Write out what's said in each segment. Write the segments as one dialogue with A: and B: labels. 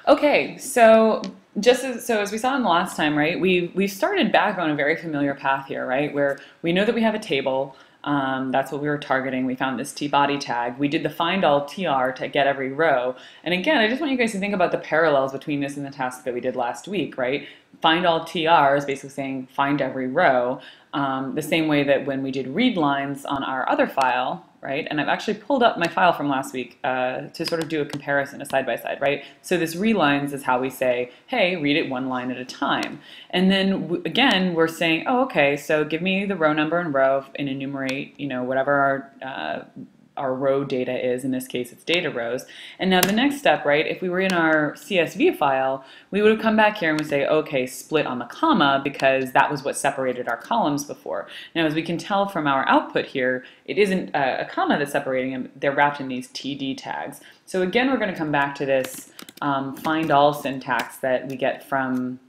A: Okay, so as we saw in the last time, right? We've started back on a very familiar path here, right? Where we know that we have a table. That's what we were targeting. We found this tbody tag. We did the find all tr to get every row. And again, I just want you guys to think about the parallels between this and the task that we did last week, right? Find all tr is basically saying find every row. The same way that when we did read lines on our other file, right? And I've actually pulled up my file from last week to sort of do a comparison, a side-by-side, right? So this read lines is how we say, hey, read it one line at a time. And then again, we're saying, oh, okay, so give me the row number and row and enumerate, whatever our row data is. In this case, it's data rows. And now the next step, right, if we were in our CSV file, we would have come back here and would say, okay, split on the comma, because that was what separated our columns before. Now, as we can tell from our output here, it isn't a comma that's separating them. They're wrapped in these TD tags. So again, we're going to come back to this find all syntax that we get from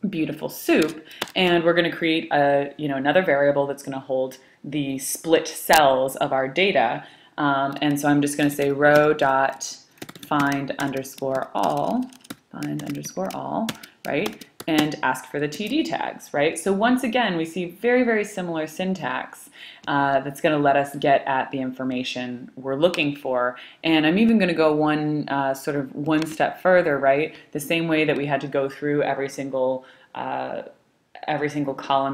A: BeautifulSoup, and we're going to create another variable that's going to hold the split cells of our data. And so I'm just going to say row dot find underscore all, right? And ask for the TD tags, right? So once again, we see very, very similar syntax that's going to let us get at the information we're looking for. And I'm even going to go one step further, right? The same way that we had to go through every single column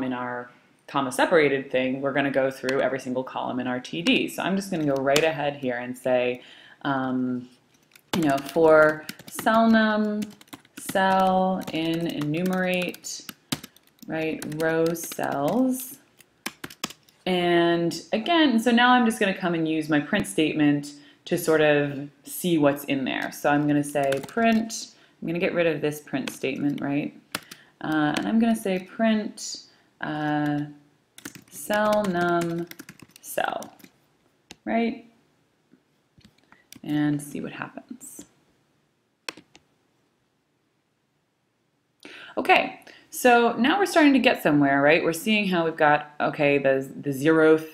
A: in our comma separated thing, we're going to go through every single column in our TD. So I'm just going to go right ahead here and say, for cell num, cell in enumerate, right, row cells. And again, so now I'm just going to come and use my print statement to sort of see what's in there. So I'm going to say print, I'm going to get rid of this print statement, right? And I'm going to say print cell num cell, right? And see what happens. Okay, so now we're starting to get somewhere, right? We're seeing how we've got, okay, the zeroth,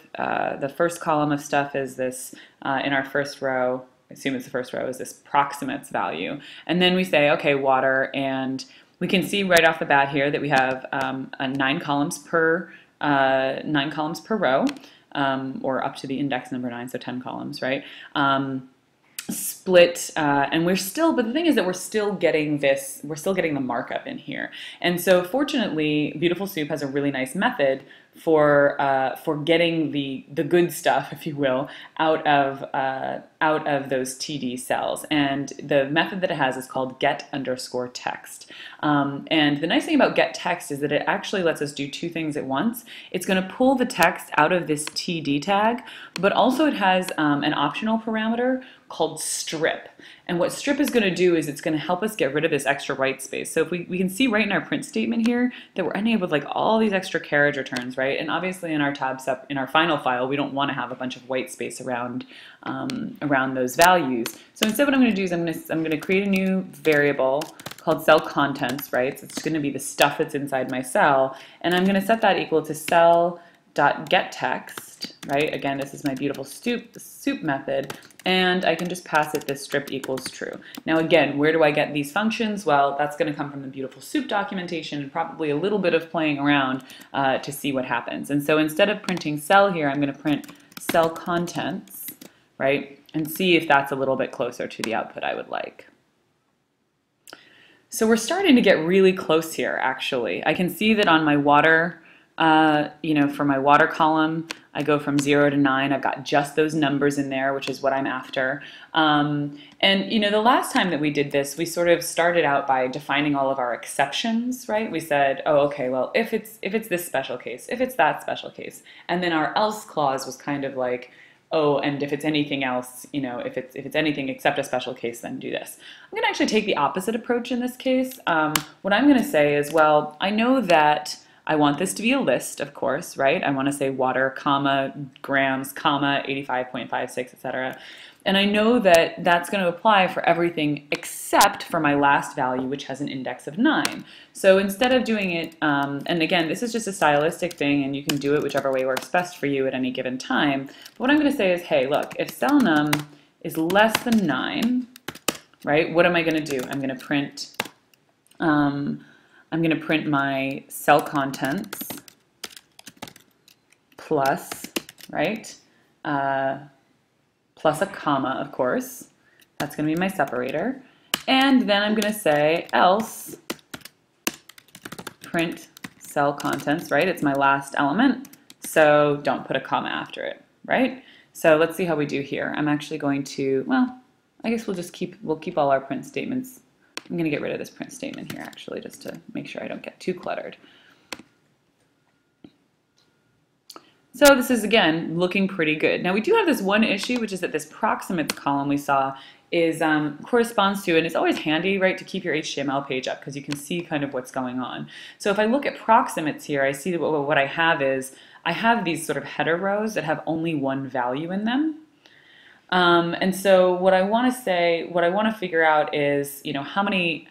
A: the first column of stuff is this, in our first row, I assume it's the first row, is this proximates value. And then we say, okay, water, and we can see right off the bat here that we have 9 columns per row, or up to the index number 9, so 10 columns, right? Split, and but the thing is that we're still getting the markup in here. And so fortunately, BeautifulSoup has a really nice method for getting the good stuff, if you will, out of those TD cells. And the method that it has is called get_text. And the nice thing about getText is that it actually lets us do two things at once. It's going to pull the text out of this TD tag, but also it has an optional parameter called strip. And what strip is going to do is it's going to help us get rid of this extra white space. So if we can see right in our print statement here that we're ending up with like all these extra carriage returns, right? And obviously in our in our final file, we don't want to have a bunch of white space around those values. So instead what I'm going to do is I'm going to create a new variable called cell contents, right? So it's going to be the stuff that's inside my cell, and I'm going to set that equal to cell.getText, right? Again, this is my BeautifulSoup method, and I can just pass it this strip equals true. Now again, where do I get these functions? Well, that's going to come from the BeautifulSoup documentation and probably a little bit of playing around to see what happens. And so instead of printing cell here, I'm going to print cell contents, right? And see if that's a little bit closer to the output I would like. So we're starting to get really close here, actually. I can see that on my water, for my water column, I go from 0 to 9. I've got just those numbers in there, which is what I'm after. And the last time that we did this, we sort of started out by defining all of our exceptions, right? We said, oh, okay, well, if it's this special case, if it's that special case, and then our else clause was kind of like, oh, and if it's anything else, if it's anything except a special case, then do this. I'm going to actually take the opposite approach in this case. What I'm going to say is, well, I know that I want this to be a list, of course, right? I want to say water, comma, grams, comma, 85.56, etc. And I know that that's going to apply for everything except for my last value, which has an index of 9. So instead of doing it, and again, this is just a stylistic thing, and you can do it whichever way works best for you at any given time. But what I'm going to say is, hey, look, if cell num is less than 9, right? What am I going to do? I'm going to print my cell contents plus, right? Plus a comma, of course. That's going to be my separator. And then I'm going to say else print cell contents, right? It's my last element, so don't put a comma after it, right? So let's see how we do here. I'm actually going to, well, I guess we'll keep all our print statements. I'm going to get rid of this print statement here actually, just to make sure I don't get too cluttered. So this is, again, looking pretty good. Now we do have this one issue, which is that this proximates column we saw is corresponds to, and it's always handy, right, to keep your HTML page up because you can see kind of what's going on. So if I look at proximates here, I see that what I have is I have these sort of header rows that have only one value in them. And so what I want to figure out is, you know, how many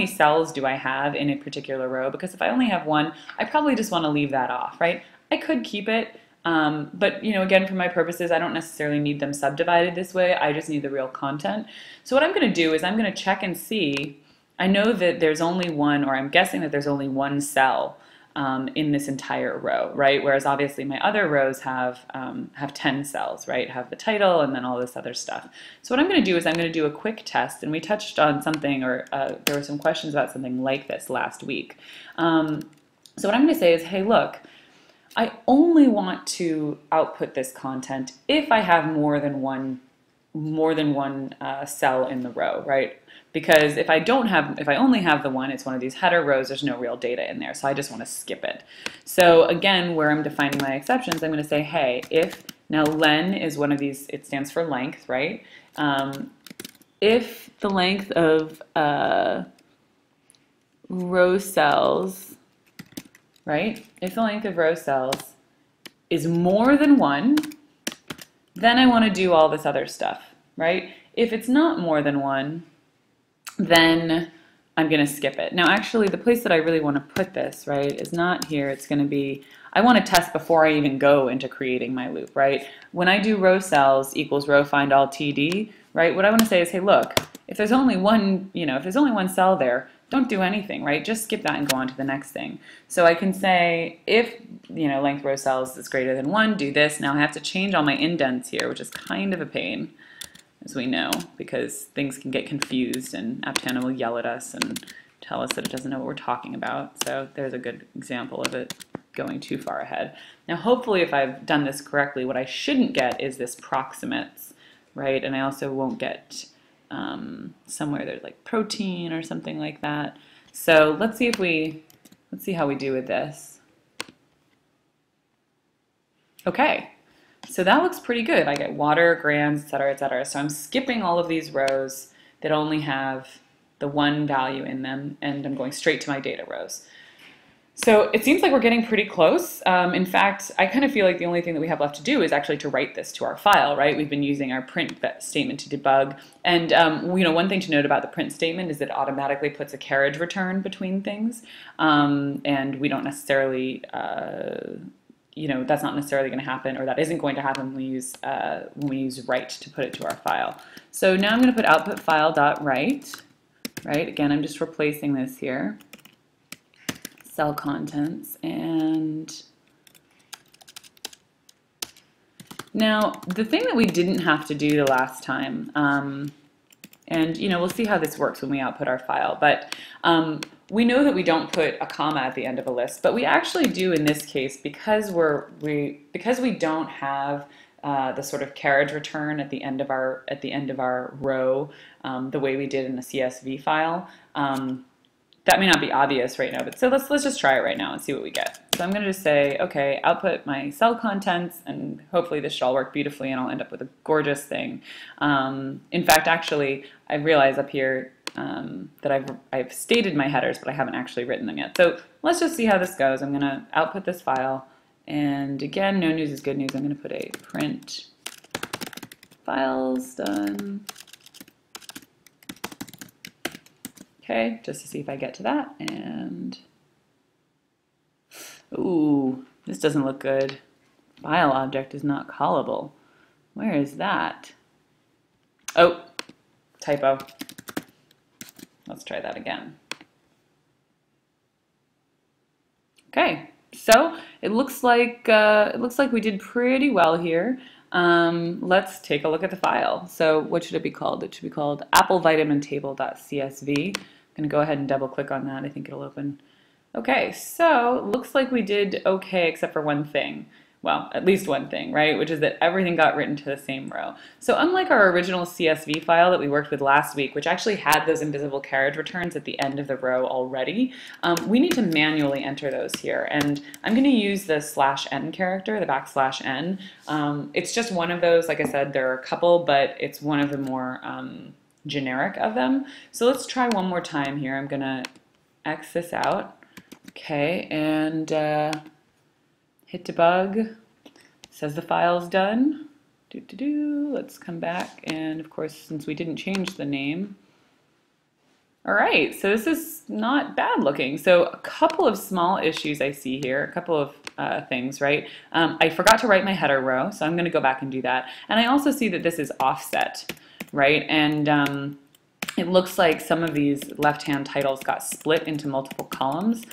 A: cells do I have in a particular row? Because if I only have one, I probably just want to leave that off, right? I could keep it, but you know, again, for my purposes, I don't necessarily need them subdivided this way. I just need the real content. So what I'm going to do is I'm going to check and see. I know that there's only one, or I'm guessing that there's only one cell in this entire row, right? Whereas obviously my other rows have 10 cells, right? Have the title and then all this other stuff. So what I'm going to do is I'm going to do a quick test, and we touched on something, or there were some questions about something like this last week. So what I'm going to say is, hey, look, I only want to output this content if I have more than one cell in the row, right? Because if I only have the one, it's one of these header rows, there's no real data in there, so I just want to skip it. So again, where I'm defining my exceptions, I'm going to say, hey, if, now len is one of these, it stands for length, right? If the length of row cells, right? If the length of row cells is more than one, then I want to do all this other stuff, right? If it's not more than one, then I'm going to skip it. Now actually the place that I really want to put this, right, is not here. It's going to be, I want to test before I even go into creating my loop, right? When I do row cells equals row find all TD, right, what I want to say is, hey, look, if there's only one, you know, if there's only one cell there, don't do anything, right? Just skip that and go on to the next thing. So I can say if, you know, length row cells is greater than 1, do this. Now I have to change all my indents here, which is kind of a pain, as we know, because things can get confused and Aptana will yell at us and tell us that it doesn't know what we're talking about. So there's a good example of it going too far ahead. Now hopefully if I've done this correctly, what I shouldn't get is this proximates, right? And I also won't get somewhere there's like protein or something like that. So let's see how we do with this. Okay, so that looks pretty good. I get water, grams, etc., etc. So I'm skipping all of these rows that only have the one value in them, and I'm going straight to my data rows. So it seems like we're getting pretty close. In fact, I kind of feel like the only thing that we have left to do is actually to write this to our file, right? We've been using our print statement to debug. And you know, one thing to note about the print statement is that it automatically puts a carriage return between things. And we don't necessarily, you know, that's not necessarily going to happen, or that isn't going to happen when we use write to put it to our file. So now I'm going to put output file.write, right? Again, I'm just replacing this here. Cell contents, and now the thing that we didn't have to do the last time, and you know, we'll see how this works when we output our file, but we know that we don't put a comma at the end of a list, but we actually do in this case because we don't have the sort of carriage return at the end of our row the way we did in the CSV file. That may not be obvious right now, but so let's just try it right now and see what we get. So I'm going to just say, okay, output my cell contents, and hopefully this should all work beautifully and I'll end up with a gorgeous thing. In fact, actually, I realize up here that I've stated my headers, but I haven't actually written them yet. So let's just see how this goes. I'm going to output this file, and again, no news is good news. I'm going to put a print files done. Okay, just to see if I get to that, and ooh, this doesn't look good. File object is not callable. Where is that? Oh, typo. try that again. Okay, so it looks like we did pretty well here. Let's take a look at the file. So what should it be called? It should be called applevitamin.table.csv. I'm going to go ahead and double click on that. I think it'll open. Okay, so it looks like we did okay except for one thing. Well, at least one thing, right? Which is that everything got written to the same row. So unlike our original CSV file that we worked with last week, which actually had those invisible carriage returns at the end of the row already, we need to manually enter those here. And I'm going to use the /n character, the \n. It's just one of those. Like I said, there are a couple, but it's one of the more generic of them. So let's try one more time here. I'm going to X this out. Okay, and hit debug. Says the file's done. Let's come back, and of course, since we didn't change the name. All right, so this is not bad looking. So a couple of small issues I see here, a couple of things, right? I forgot to write my header row, so I'm going to go back and do that. And I also see that this is offset, right? And it looks like some of these left-hand titles got split into multiple columns.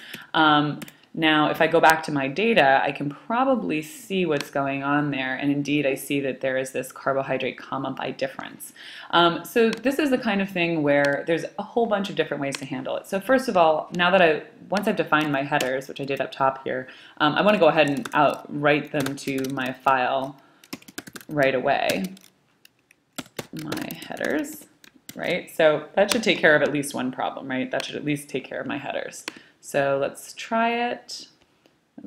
A: Now, if I go back to my data, I can probably see what's going on there. And indeed, I see that there is this carbohydrate comma by difference. So this is the kind of thing where there's a whole bunch of different ways to handle it. So first of all, now that once I've defined my headers, which I did up top here, I want to go ahead and write them to my file right away. My headers, right? So that should take care of at least one problem, right? That should at least take care of my headers. So let's try it.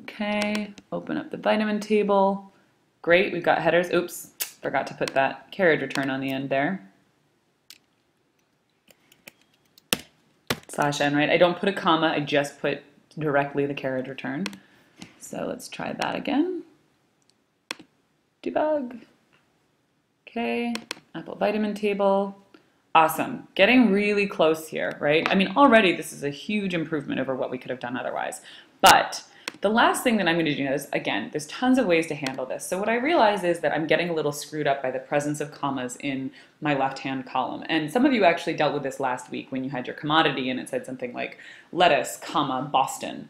A: Okay, open up the vitamin table. Great, we've got headers. Oops, forgot to put that carriage return on the end there. /n, right? I don't put a comma, I just put directly the carriage return. So let's try that again. Debug. Okay, apple vitamin table. Awesome, getting really close here, right? I mean, already this is a huge improvement over what we could have done otherwise. But the last thing that I'm going to do is, again, there's tons of ways to handle this. So what I realize is that I'm getting a little screwed up by the presence of commas in my left-hand column. And some of you actually dealt with this last week when you had your commodity and it said something like lettuce, comma, Boston.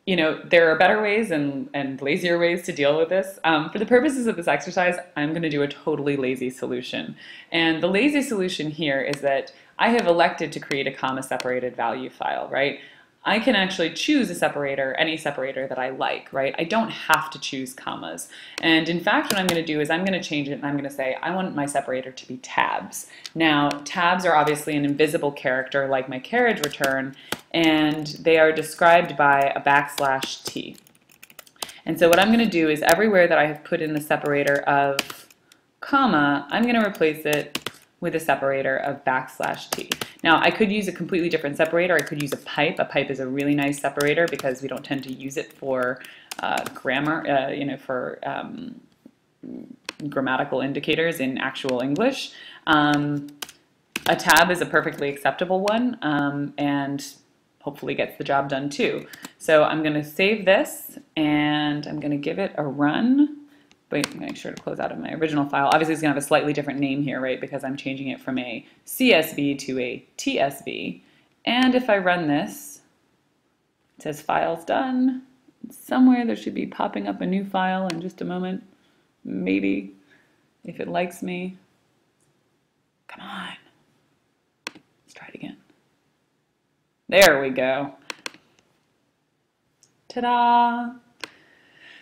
A: You know, there are better ways and lazier ways to deal with this. For the purposes of this exercise, I'm going to do a totally lazy solution. And the lazy solution here is that I have elected to create a comma-separated value file, right? I can actually choose a separator, any separator that I like, right? I don't have to choose commas. And in fact, what I'm going to do is I'm going to change it and I'm going to say I want my separator to be tabs. Now, tabs are obviously an invisible character like my carriage return, and they are described by a \t. And so what I'm going to do is everywhere that I have put in the separator of comma, I'm going to replace it with a separator of \t. Now, I could use a completely different separator. I could use a pipe. A pipe is a really nice separator because we don't tend to use it for grammar, you know, for grammatical indicators in actual English. A tab is a perfectly acceptable one and hopefully gets the job done too. So I'm going to save this and I'm going to give it a run. Wait, I'm make sure to close out of my original file. Obviously, it's going to have a slightly different name here, right, because I'm changing it from a CSV to a TSV. And if I run this, it says file's done. Somewhere there should be popping up a new file in just a moment. Maybe, if it likes me. Come on. Let's try it again. There we go. Ta-da!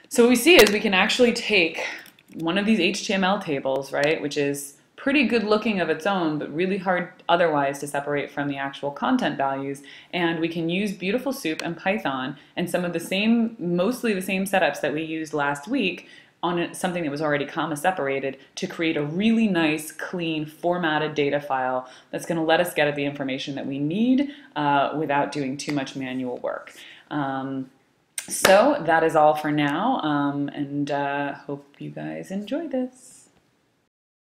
A: So what we see is we can actually take one of these HTML tables, right, which is pretty good looking of its own, but really hard otherwise to separate from the actual content values, and we can use BeautifulSoup and Python and some of the same, mostly the same setups that we used last week on something that was already comma separated to create a really nice, clean, formatted data file that's going to let us get at the information that we need without doing too much manual work. So that is all for now, and hope you guys enjoy this.